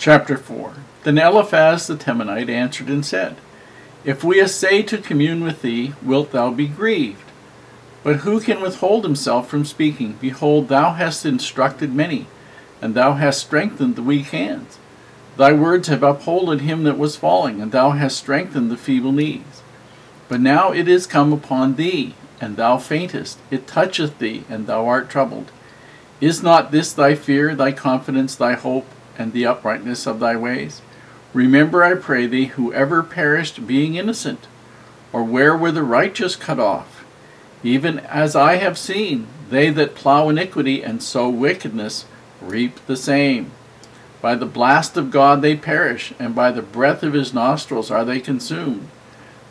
Chapter 4. Then Eliphaz the Temanite answered and said, If we essay to commune with thee, wilt thou be grieved? But who can withhold himself from speaking? Behold, thou hast instructed many, and thou hast strengthened the weak hands. Thy words have upholded him that was falling, and thou hast strengthened the feeble knees. But now it is come upon thee, and thou faintest. It toucheth thee, and thou art troubled. Is not this thy fear, thy confidence, thy hope, and the uprightness of thy ways? Remember, I pray thee, whoever perished being innocent, or where were the righteous cut off? Even as I have seen, they that plow iniquity and sow wickedness reap the same. By the blast of God they perish, and by the breath of his nostrils are they consumed.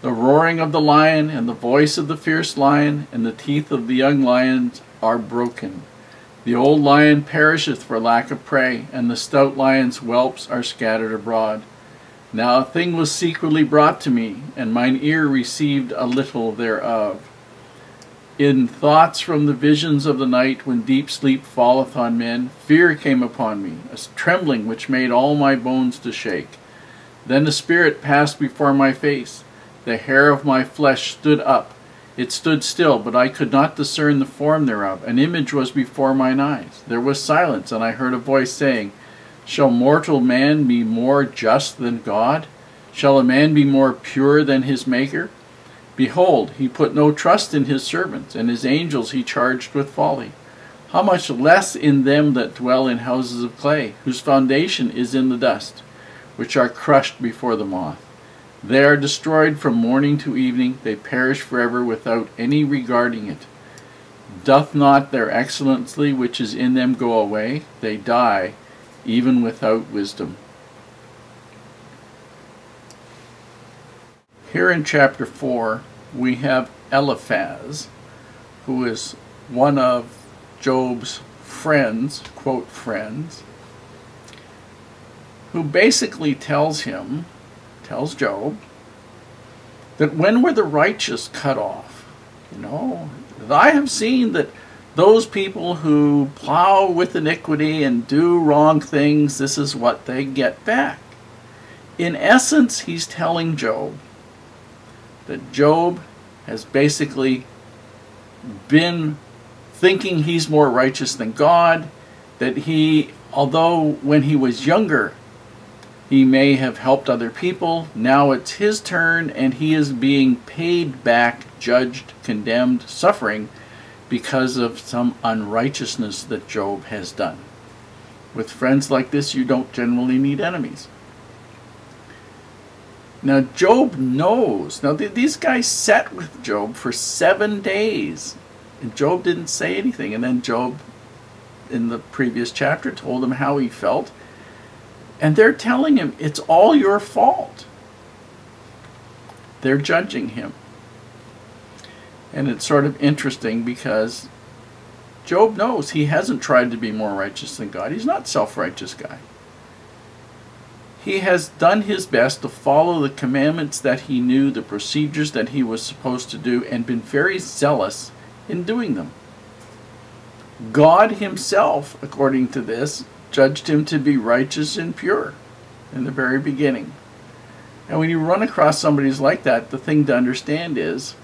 The roaring of the lion, and the voice of the fierce lion, and the teeth of the young lions are broken. The old lion perisheth for lack of prey, and the stout lion's whelps are scattered abroad. Now a thing was secretly brought to me, and mine ear received a little thereof. In thoughts from the visions of the night, when deep sleep falleth on men, fear came upon me, a trembling which made all my bones to shake. Then the spirit passed before my face. The hair of my flesh stood up. It stood still, but I could not discern the form thereof. An image was before mine eyes. There was silence, and I heard a voice saying, Shall mortal man be more just than God? Shall a man be more pure than his Maker? Behold, he put no trust in his servants, and his angels he charged with folly. How much less in them that dwell in houses of clay, whose foundation is in the dust, which are crushed before the moth. They are destroyed from morning to evening, they perish forever without any regarding it. Doth not their excellency which is in them go away? They die, even without wisdom. Here in chapter 4, we have Eliphaz, who is one of Job's friends, quote friends, who basically tells Job, that when were the righteous cut off? I have seen that those people who plow with iniquity and do wrong things, this is what they get back. In essence, he's telling Job that Job has basically been thinking he's more righteous than God, that he, although when he was younger, he may have helped other people, now it's his turn and he is being paid back, judged, condemned, suffering because of some unrighteousness that Job has done. With friends like this, you don't generally need enemies. Now Job knows. Now these guys sat with Job for 7 days, and Job didn't say anything. And then Job, in the previous chapter, told him how he felt. And they're telling him, it's all your fault. They're judging him. And it's sort of interesting because Job knows he hasn't tried to be more righteous than God. He's not a self-righteous guy. He has done his best to follow the commandments that he knew, the procedures that he was supposed to do, and been very zealous in doing them. God himself, according to this, judged him to be righteous and pure in the very beginning. And when you run across somebody like that, the thing to understand is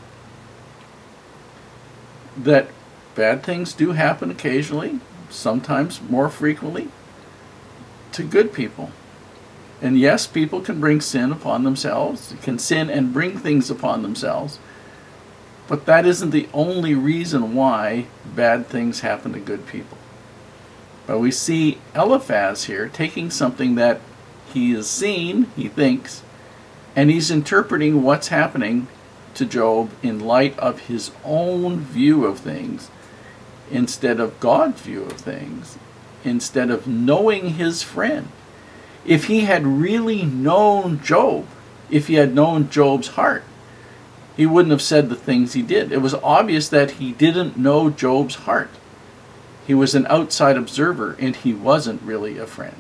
that bad things do happen occasionally, sometimes more frequently, to good people. And yes, people can bring sin upon themselves, can sin and bring things upon themselves, but that isn't the only reason why bad things happen to good people. But we see Eliphaz here taking something that he has seen, he thinks, and he's interpreting what's happening to Job in light of his own view of things instead of God's view of things, instead of knowing his friend. If he had really known Job, if he had known Job's heart, he wouldn't have said the things he did. It was obvious that he didn't know Job's heart. He was an outside observer, and he wasn't really a friend.